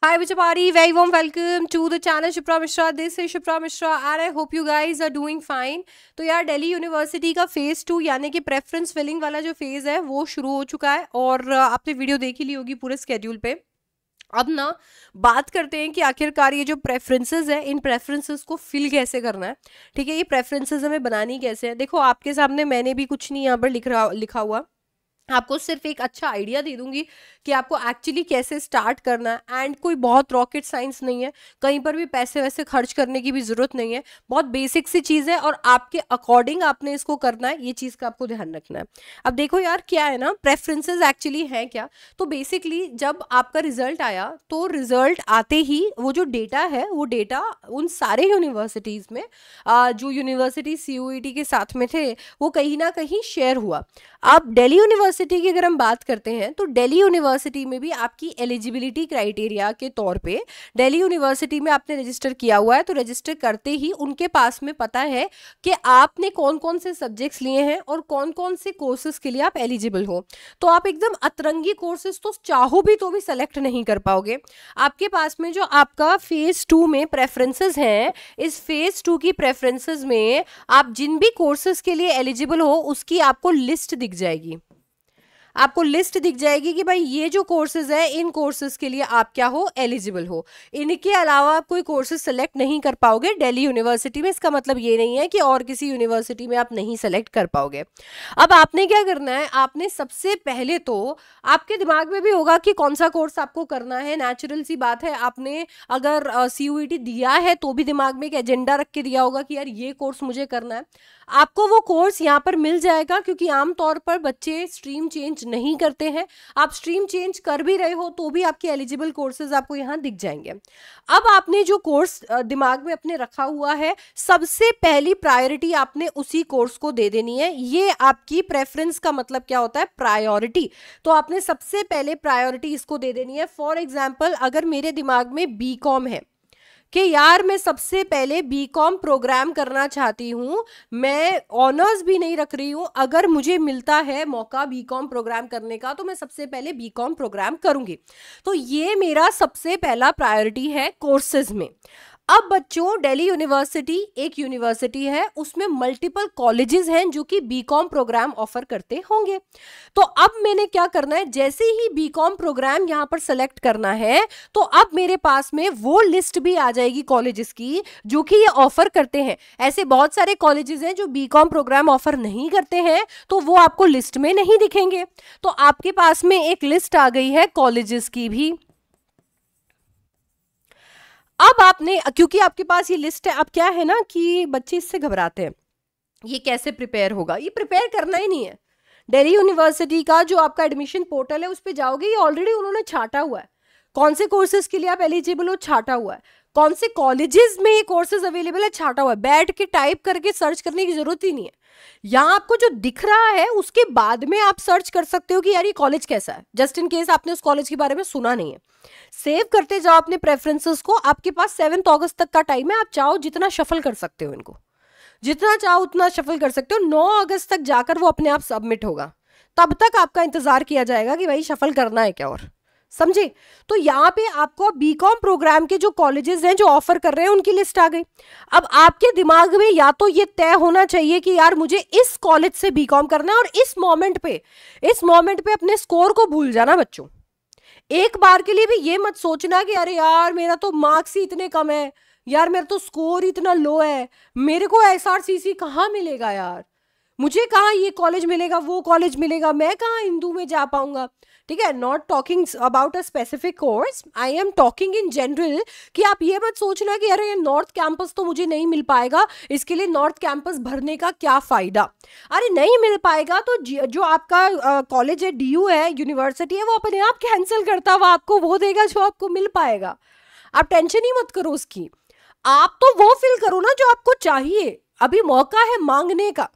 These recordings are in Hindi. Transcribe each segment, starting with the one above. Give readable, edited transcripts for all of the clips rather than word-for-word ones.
Hi Vichapari, very warm welcome to the channel Shipra Mishra. This is Shipra Mishra and I hope you guys are doing fine. तो यार दिल्ली यूनिवर्सिटी का फेज़ 2 यानी कि प्रेफरेंस फिलिंग वाला जो फेज़ है वो शुरू हो चुका है और आपने वीडियो देख ही ली होगी पूरे स्केड्यूल पे। अब ना बात करते हैं कि आखिरकार ये जो प्रेफरेंसेस है इन प्रेफरेंसेस को फिल कैसे करना है। ठीक है, ये प्रेफरेंसेस हमें बनानी कैसे है। देखो आपके सामने मैंने भी कुछ नहीं यहाँ पर लिखा हुआ, आपको सिर्फ एक अच्छा आइडिया दे दूंगी कि आपको एक्चुअली कैसे स्टार्ट करना है। एंड कोई बहुत रॉकेट साइंस नहीं है, कहीं पर भी पैसे वैसे खर्च करने की भी ज़रूरत नहीं है, बहुत बेसिक सी चीज़ है और आपके अकॉर्डिंग आपने इसको करना है, ये चीज़ का आपको ध्यान रखना है। अब देखो यार क्या है ना, प्रेफरेंसेस एक्चुअली है क्या। तो बेसिकली जब आपका रिजल्ट आया तो रिजल्ट आते ही वो जो डेटा है वो डेटा उन सारे यूनिवर्सिटीज़ में जो यूनिवर्सिटी CUET के साथ में थे वो कहीं ना कहीं शेयर हुआ। अब दिल्ली यूनिवर्सिटी की अगर हम बात करते हैं तो दिल्ली यूनिवर्सिटी में भी आपकी एलिजिबिलिटी क्राइटेरिया के तौर पे दिल्ली यूनिवर्सिटी में आपने रजिस्टर किया हुआ है, तो रजिस्टर करते ही उनके पास में पता है कि आपने कौन कौन से सब्जेक्ट्स लिए हैं और कौन कौन से कोर्सेज के लिए आप एलिजिबल हो। तो आप एकदम अतरंगी कोर्सेज तो चाहो भी तो भी सेलेक्ट नहीं कर पाओगे। आपके पास में जो आपका फेज 2 में प्रेफरेंसेस हैं, इस फेज 2 की प्रेफरेंसेस में आप जिन भी कोर्सेज के लिए एलिजिबल हो उसकी आपको लिस्ट दिख जाएगी। आपको लिस्ट दिख जाएगी कि भाई ये जो कोर्सेज है इन कोर्सेज के लिए आप क्या हो, एलिजिबल हो। इनके अलावा आप कोई कोर्सेज सेलेक्ट नहीं कर पाओगे दिल्ली यूनिवर्सिटी में। इसका मतलब ये नहीं है कि और किसी यूनिवर्सिटी में आप नहीं सेलेक्ट कर पाओगे। अब आपने क्या करना है, आपने सबसे पहले तो आपके दिमाग में भी होगा कि कौन सा कोर्स आपको करना है। नेचुरल सी बात है, आपने अगर CUET दिया है तो भी दिमाग में एक एजेंडा रख के दिया होगा कि यार ये कोर्स मुझे करना है। आपको वो कोर्स यहाँ पर मिल जाएगा क्योंकि आमतौर पर बच्चे स्ट्रीम चेंज नहीं करते हैं। आप स्ट्रीम चेंज कर भी रहे हो तो भी आपके एलिजिबल कोर्सेज आपको यहाँ दिख जाएंगे। अब आपने जो कोर्स दिमाग में अपने रखा हुआ है, सबसे पहली प्रायोरिटी आपने उसी कोर्स को दे देनी है। ये आपकी प्रेफरेंस का मतलब क्या होता है, प्रायोरिटी। तो आपने सबसे पहले प्रायोरिटी इसको दे देनी है। फॉर एग्जाम्पल अगर मेरे दिमाग में BCom है कि यार मैं सबसे पहले BCom प्रोग्राम करना चाहती हूँ, मैं ऑनर्स भी नहीं रख रही हूँ, अगर मुझे मिलता है मौका BCom प्रोग्राम करने का तो मैं सबसे पहले BCom प्रोग्राम करूँगी। तो ये मेरा सबसे पहला प्रायोरिटी है कोर्सेज में। अब बच्चों दिल्ली यूनिवर्सिटी एक यूनिवर्सिटी है, उसमें मल्टीपल कॉलेजेस हैं जो कि BCom प्रोग्राम ऑफर करते होंगे। तो अब मैंने क्या करना है, जैसे ही BCom प्रोग्राम यहाँ पर सेलेक्ट करना है तो अब मेरे पास में वो लिस्ट भी आ जाएगी कॉलेजेस की जो कि ये ऑफर करते हैं। ऐसे बहुत सारे कॉलेजेस हैं जो BCom प्रोग्राम ऑफर नहीं करते हैं तो वो आपको लिस्ट में नहीं दिखेंगे। तो आपके पास में एक लिस्ट आ गई है कॉलेजेस की भी। अब आपने, क्योंकि आपके पास ये लिस्ट है, अब क्या है ना कि बच्चे इससे घबराते हैं, ये कैसे प्रिपेयर होगा। ये प्रिपेयर करना ही नहीं है। दिल्ली यूनिवर्सिटी का जो आपका एडमिशन पोर्टल है उस पर जाओगे, ये ऑलरेडी उन्होंने छाटा हुआ है कौन से कोर्सेज के लिए आप एलिजिबल हो, छाटा हुआ है कौन से कॉलेजेस में ये कोर्सेज अवेलेबल है, छाटा हुआ है। बैठ के टाइप करके सर्च करने की जरूरत ही नहीं है। यहाँ आपको जो दिख रहा है उसके बाद में आप सर्च कर सकते हो कि यार ये कॉलेज कैसा है, जस्ट इन केस आपने उस कॉलेज के बारे में सुना नहीं है। सेव करते जाओ अपने प्रेफरेंसेस को। आपके पास 7 अगस्त तक का टाइम है, आप चाहो जितना शफल कर सकते हो, इनको जितना चाहो उतना शफल कर सकते हो। 9 अगस्त तक जाकर वो अपने आप सबमिट होगा, तब तक आपका इंतजार किया जाएगा कि भाई शफल करना है क्या, और समझे। तो यहाँ पे आपको BCom प्रोग्राम के जो कॉलेजेस हैं जो ऑफर कर रहे हैं उनकी लिस्ट आ गई। अब आपके दिमाग में या तो ये तय होना चाहिए कि यार मुझे इस कॉलेज से BCom करना है, और इस मोमेंट पे अपने स्कोर को भूल जाना बच्चों। एक बार के लिए भी ये मत सोचना कि अरे यार मेरा तो मार्क्स ही इतने कम है, यार मेरा तो स्कोर इतना लो है, मेरे को SRCC कहाँ मिलेगा यार, मुझे कहाँ ये कॉलेज मिलेगा, वो कॉलेज मिलेगा, मैं कहाँ हिंदू में जा पाऊंगा। ठीक है, not talking about a specific course, I am talking in general कि आप ये मत सोचना कि अरे नॉर्थ कैंपस तो मुझे नहीं मिल पाएगा, इसके लिए नॉर्थ कैंपस भरने का क्या फायदा। अरे नहीं मिल पाएगा तो जो आपका कॉलेज है, DU है, यूनिवर्सिटी है, वो अपने आप कैंसिल करता हुआ आपको वो देगा जो आपको मिल पाएगा। आप टेंशन ही मत करो उसकी, आप तो वो फिल करो ना जो आपको चाहिए। अभी मौका है मांगने का,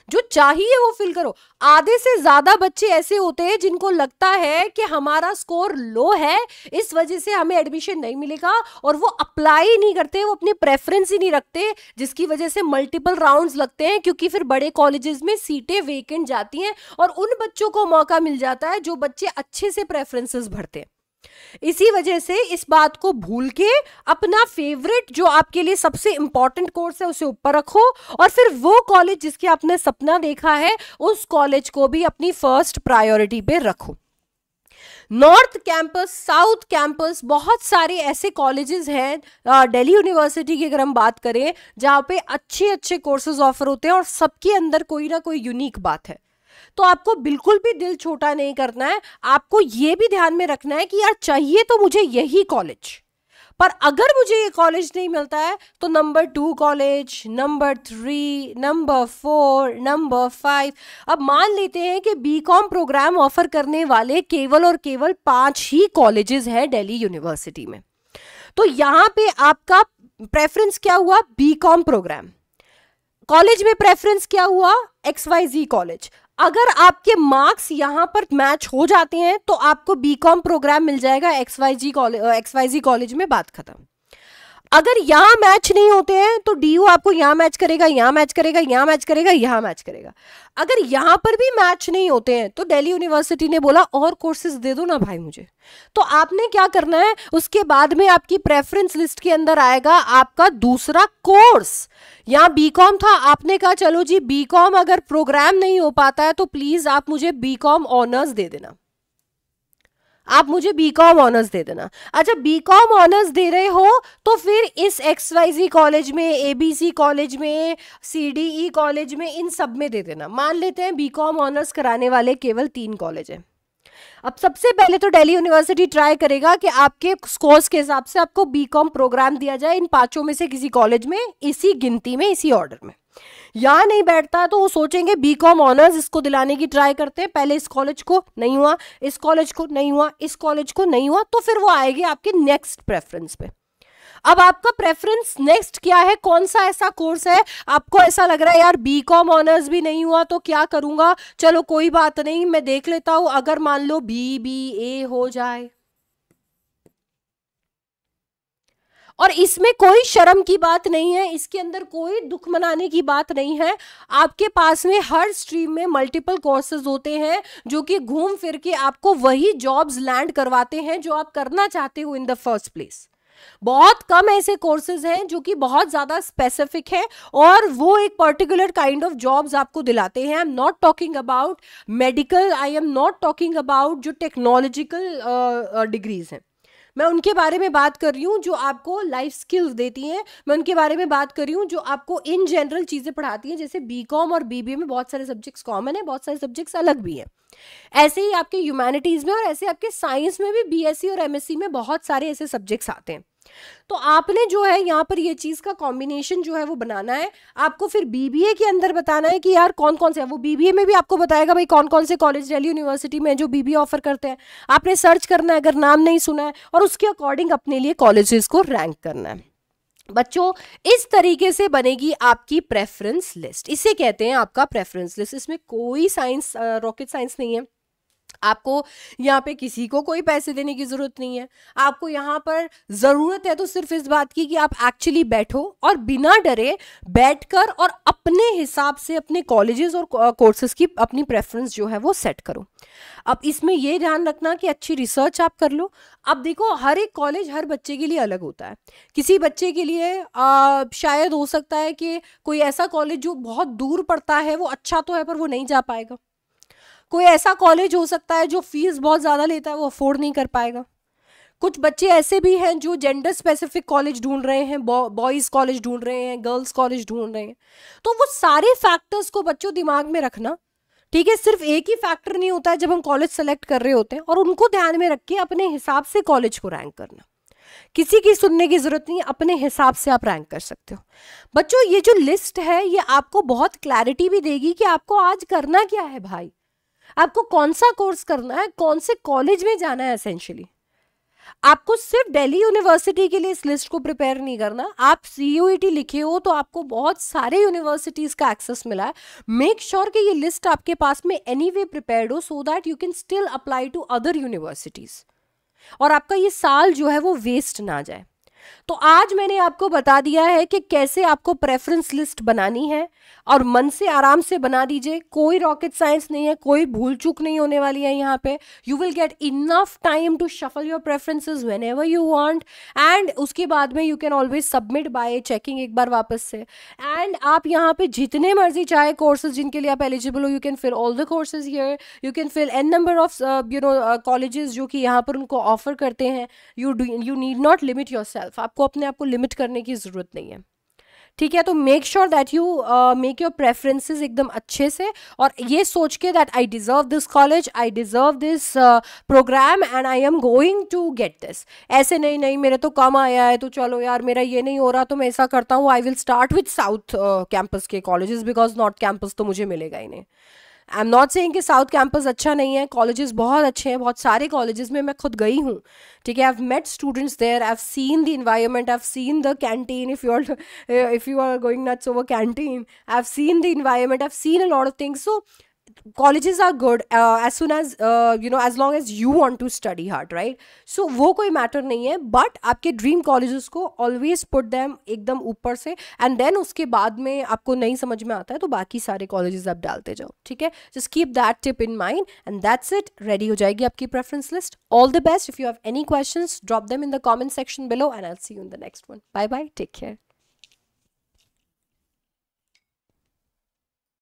जो चाहिए वो फिल करो। आधे से ज्यादा बच्चे ऐसे होते हैं जिनको लगता है कि हमारा स्कोर लो है, इस वजह से हमें एडमिशन नहीं मिलेगा, और वो अप्लाई नहीं करते, वो अपनी प्रेफरेंस ही नहीं रखते, जिसकी वजह से मल्टीपल राउंड्स लगते हैं, क्योंकि फिर बड़े कॉलेजेस में सीटें वेकेंट जाती हैं और उन बच्चों को मौका मिल जाता है जो बच्चे अच्छे से प्रेफरेंसेस भरते हैं। इसी वजह से इस बात को भूल के अपना फेवरेट जो आपके लिए सबसे इंपॉर्टेंट कोर्स है उसे ऊपर रखो, और फिर वो कॉलेज जिसके आपने सपना देखा है उस कॉलेज को भी अपनी फर्स्ट प्रायोरिटी पे रखो। नॉर्थ कैंपस, साउथ कैंपस, बहुत सारे ऐसे कॉलेजेस हैं दिल्ली यूनिवर्सिटी की अगर हम बात करें जहां पे अच्छे अच्छे कोर्सेज ऑफर होते हैं और सबके अंदर कोई ना कोई यूनिक बात है। तो आपको बिल्कुल भी दिल छोटा नहीं करना है, आपको ये भी ध्यान में रखना है कि यार चाहिए तो मुझे यही कॉलेज, पर अगर मुझे ये कॉलेज नहीं मिलता है तो number 2 college, number 3, number 4, number 5। अब मान लेते हैं कि बीकॉम प्रोग्राम ऑफर करने वाले केवल और केवल 5 ही कॉलेजेस हैं दिल्ली यूनिवर्सिटी में, तो यहां पे आपका प्रेफरेंस क्या हुआ? BCom program. कॉलेज में प्रेफरेंस क्या हुआ? XYZ college. अगर आपके मार्क्स यहां पर मैच हो जाते हैं तो आपको बीकॉम प्रोग्राम मिल जाएगा XYZ कॉलेज में, बात खत्म। अगर यहां मैच नहीं होते हैं तो DU आपको यहां मैच करेगा, यहां मैच करेगा, यहां मैच करेगा, यहां मैच करेगा। अगर यहां पर भी मैच नहीं होते हैं तो दिल्ली यूनिवर्सिटी ने बोला और कोर्सेज दे दो ना भाई मुझे। तो आपने क्या करना है, उसके बाद में आपकी प्रेफरेंस लिस्ट के अंदर आएगा आपका दूसरा कोर्स। यहां बीकॉम था, आपने कहा चलो जी बीकॉम अगर प्रोग्राम नहीं हो पाता है तो प्लीज आप मुझे बीकॉम ऑनर्स दे देना, आप मुझे बीकॉम ऑनर्स दे देना। अच्छा, बीकॉम ऑनर्स दे रहे हो तो फिर इस XYZ कॉलेज में, ABC कॉलेज में, CDE कॉलेज में, इन सब में दे देना। मान लेते हैं बीकॉम ऑनर्स कराने वाले केवल 3 कॉलेज हैं। अब सबसे पहले तो दिल्ली यूनिवर्सिटी ट्राई करेगा कि आपके स्कोर्स के हिसाब से आपको बीकॉम प्रोग्राम दिया जाए इन 5 में से किसी कॉलेज में, इसी गिनती में, इसी ऑर्डर में। यहां नहीं बैठता तो वो सोचेंगे बीकॉम ऑनर्स इसको दिलाने की ट्राई करते हैं, पहले इस कॉलेज को नहीं हुआ, इस कॉलेज को नहीं हुआ, इस कॉलेज को नहीं हुआ, तो फिर वो आएगी आपके नेक्स्ट प्रेफरेंस पे। अब आपका प्रेफरेंस नेक्स्ट क्या है, कौन सा ऐसा कोर्स है आपको ऐसा लग रहा है यार बीकॉम ऑनर्स भी नहीं हुआ तो क्या करूंगा, चलो कोई बात नहीं मैं देख लेता हूं, अगर मान लो BBA हो जाए। और इसमें कोई शर्म की बात नहीं है, इसके अंदर कोई दुख मनाने की बात नहीं है। आपके पास में हर स्ट्रीम में मल्टीपल कोर्सेज होते हैं जो कि घूम फिर के आपको वही जॉब्स लैंड करवाते हैं जो आप करना चाहते हो इन द फर्स्ट प्लेस। बहुत कम ऐसे कोर्सेज हैं जो कि बहुत ज्यादा स्पेसिफिक है और वो एक पर्टिकुलर काइंड ऑफ जॉब्स आपको दिलाते हैं। I am not talking about medical, I am not talking about जो टेक्नोलॉजिकल डिग्रीज हैं, मैं उनके बारे में बात कर रही हूँ जो आपको लाइफ स्किल्स देती हैं। मैं उनके बारे में बात कर रही हूँ जो आपको इन जनरल चीजें पढ़ाती हैं। जैसे बीकॉम और BBA में बहुत सारे सब्जेक्ट्स कॉमन है, बहुत सारे सब्जेक्ट्स अलग भी हैं। ऐसे ही आपके ह्यूमैनिटीज में और ऐसे आपके साइंस में भी BSc और MSc में बहुत सारे ऐसे सब्जेक्ट्स आते हैं। तो आपने जो है यहाँ पर ये चीज का कॉम्बिनेशन जो है वो बनाना है। आपको फिर BBA के अंदर बताना है कि यार कौन कौन से है, वो BBA में भी आपको बताएगा भाई कौन कौन से कॉलेज दिल्ली यूनिवर्सिटी में जो BBA ऑफर करते हैं। आपने सर्च करना है अगर नाम नहीं सुना है और उसके अकॉर्डिंग अपने लिए कॉलेजेस को रैंक करना है। बच्चों इस तरीके से बनेगी आपकी प्रेफरेंस लिस्ट, इसे कहते हैं आपका प्रेफरेंस लिस्ट। इसमें कोई साइंस रॉकेट साइंस नहीं है, आपको यहाँ पे किसी को कोई पैसे देने की जरूरत नहीं है। आपको यहाँ पर जरूरत है तो सिर्फ इस बात की कि आप एक्चुअली बैठो और बिना डरे बैठकर और अपने हिसाब से अपने कॉलेजेस और कोर्सेज की अपनी प्रेफरेंस जो है वो सेट करो। अब इसमें ये ध्यान रखना कि अच्छी रिसर्च आप कर लो। अब देखो हर एक कॉलेज हर बच्चे के लिए अलग होता है। किसी बच्चे के लिए शायद हो सकता है कि कोई ऐसा कॉलेज जो बहुत दूर पड़ता है वो अच्छा तो है पर वो नहीं जा पाएगा। कोई ऐसा कॉलेज हो सकता है जो फीस बहुत ज्यादा लेता है, वो अफोर्ड नहीं कर पाएगा। कुछ बच्चे ऐसे भी हैं जो जेंडर स्पेसिफिक कॉलेज ढूंढ रहे हैं, बॉयज कॉलेज ढूंढ रहे हैं, गर्ल्स कॉलेज ढूंढ रहे हैं। तो वो सारे फैक्टर्स को बच्चों दिमाग में रखना, ठीक है। सिर्फ एक ही फैक्टर नहीं होता है जब हम कॉलेज सेलेक्ट कर रहे होते हैं, और उनको ध्यान में रख के अपने हिसाब से कॉलेज को रैंक करना। किसी की सुनने की जरूरत नहीं, अपने हिसाब से आप रैंक कर सकते हो। बच्चों ये जो लिस्ट है ये आपको बहुत क्लैरिटी भी देगी कि आपको आज करना क्या है भाई, आपको कौन सा कोर्स करना है, कौन से कॉलेज में जाना है। एसेंशियली आपको सिर्फ दिल्ली यूनिवर्सिटी के लिए इस लिस्ट को प्रिपेयर नहीं करना। आप CUET लिखे हो तो आपको बहुत सारे यूनिवर्सिटीज का एक्सेस मिला है। मेक श्योर कि ये लिस्ट आपके पास में एनीवे प्रिपेयर्ड हो so that you can still apply to other universities और आपका ये साल जो है वो वेस्ट ना जाए। तो आज मैंने आपको बता दिया है कि कैसे आपको प्रेफरेंस लिस्ट बनानी है, और मन से आराम से बना दीजिए, कोई रॉकेट साइंस नहीं है, कोई भूल चूक नहीं होने वाली है यहाँ पे. You will get enough time to shuffle your preferences whenever you want, and उसके बाद में you can always submit by checking एक बार वापस से. एंड आप यहाँ पे जितने मर्जी चाहे कोर्सेज जिनके लिए आप एलिजिबल हो, you can fill all the courses here, you can fill n number of colleges जो कि यहाँ पर उनको ऑफर करते हैं. You need not limit yourself, आपको अपने आप को लिमिट करने की जरूरत नहीं है. ठीक है, तो make sure that you make your preferences एकदम अच्छे से, और ये सोच के that I deserve this college, I deserve this program, and I am going to get this. ऐसे नहीं नहीं मेरे तो कम आया है तो चलो यार मेरा ये नहीं हो रहा तो मैं ऐसा करता हूँ, I will start with south campus के कॉलेजेस बिकॉज नॉर्थ कैंपस तो मुझे मिलेगा ही नहीं. आई एम नॉट सेइंग कि साउथ कैंपस अच्छा नहीं है, कॉलेजेस बहुत अच्छे हैं, बहुत सारे कॉलेजेस में मैं खुद गई हूँ. ठीक है, I have met students there, I have seen the environment, I have seen the canteen. If you are going nuts over canteen, I have seen the environment, I have seen a lot of things. So colleges are good as soon as as long as you want to study hard, right? So वो कोई मैटर नहीं है, बट आपके ड्रीम कॉलेजेस को ऑलवेज पुट देम एकदम ऊपर से, एंड देन उसके बाद में आपको नहीं समझ में आता है तो बाकी सारे कॉलेजेस आप डालते जाओ. ठीक है, just keep that tip in mind, and that's it. Ready हो जाएगी आपकी preference list. All the best. If you have any questions drop them in the comment section below, and I will see you in the next one. Bye bye, take care.